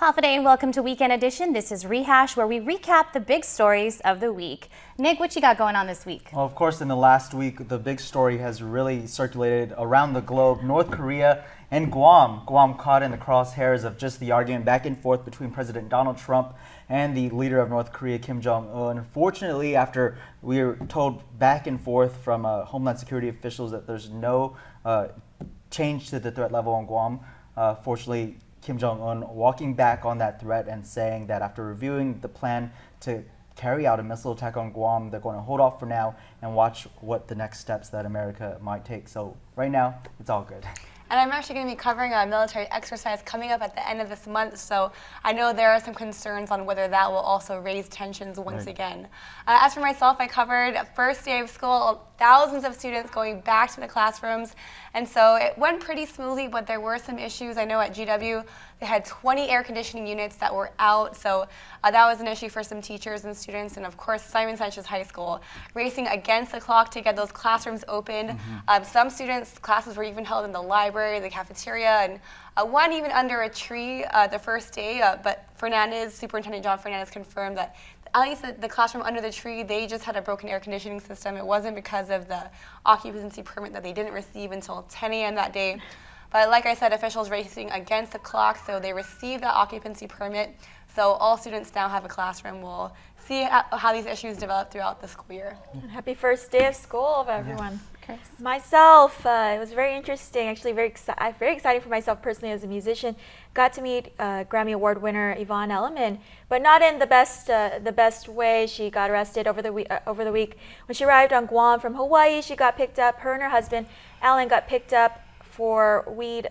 Hafa and welcome to Weekend Edition. This is Rehash, where we recap the big stories of the week. Nick, what you got going on this week? Well, of course, in the last week, the big story has really circulated around the globe. North Korea and Guam. Guam caught in the crosshairs of just the argument back and forth between President Donald Trump and the leader of North Korea, Kim Jong-un. Unfortunately, after we were told back and forth from Homeland Security officials that there's no change to the threat level on Guam, fortunately, Kim Jong-un walking back on that threat and saying that after reviewing the plan to carry out a missile attack on Guam, they're going to hold off for now and watch what the next steps that America might take. So right now, it's all good. And I'm actually going to be covering a military exercise coming up at the end of this month, so I know there are some concerns on whether that will also raise tensions once again. As for myself, I covered first day of school, thousands of students going back to the classrooms, and so it went pretty smoothly, but there were some issues. I know at GW they had 20 air conditioning units that were out, so that was an issue for some teachers and students, and of course Simon Sanchez High School racing against the clock to get those classrooms open. Some students' classes were even held in the library, the cafeteria, and one even under a tree the first day, but Superintendent John Fernandez confirmed that at least the classroom under the tree, they just had a broken air conditioning system. It wasn't because of the occupancy permit that they didn't receive until 10 a.m. that day. But like I said, officials racing against the clock, so they received that occupancy permit. So all students now have a classroom. We'll see how these issues develop throughout the school year. Happy first day of school, everyone. Yeah. Myself, it was very interesting, actually very exciting for myself personally as a musician. Got to meet Grammy Award winner Yvonne Elliman, but not in the best way. She got arrested over the week. When she arrived on Guam from Hawaii, she got picked up. Her and her husband, Alan, got picked up for weed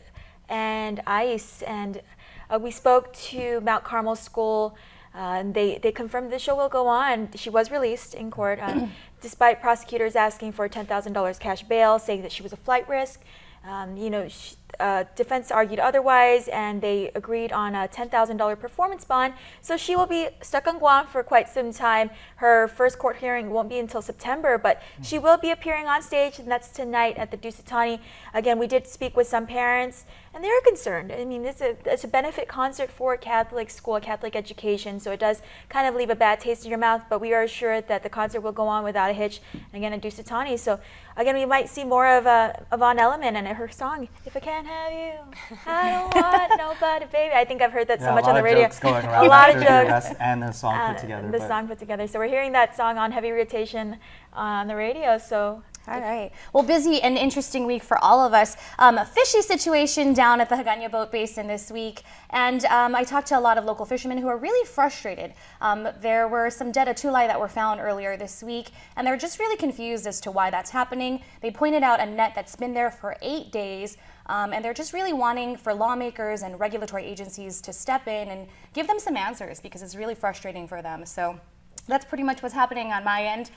and ice. And we spoke to Mount Carmel School. They confirmed the show will go on. She was released in court, despite prosecutors asking for $10,000 cash bail, saying that she was a flight risk. Defense argued otherwise, and they agreed on a $10,000 performance bond. So she will be stuck on Guam for quite some time. Her first court hearing won't be until September, but she will be appearing on stage, and that's tonight at the Dusit-Thani. Again, we did speak with some parents, and they're concerned. I mean, it's a benefit concert for a Catholic school, a Catholic education, so it does kind of leave a bad taste in your mouth, but we are assured that the concert will go on without a hitch, and again, at Dusit-Thani. So again, we might see more of Yvonne Elliman and her song, If I Can't Have You, I Don't Want Nobody, Baby. I think I've heard that so much on the radio. A lot of jokes and the song put together. The song put together. So we're hearing that song on heavy rotation on the radio. So. All right. Well, busy and interesting week for all of us. A fishy situation down at the Hagåtña boat basin this week, and I talked to a lot of local fishermen who are really frustrated. There were some dead atulai that were found earlier this week, and they're just really confused as to why that's happening. They pointed out a net that's been there for 8 days, and they're just really wanting for lawmakers and regulatory agencies to step in and give them some answers, because it's really frustrating for them. So that's pretty much what's happening on my end.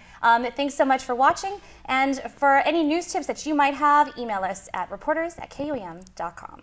Thanks so much for watching, and for any news tips that you might have, email us at reporters@KUAM.com.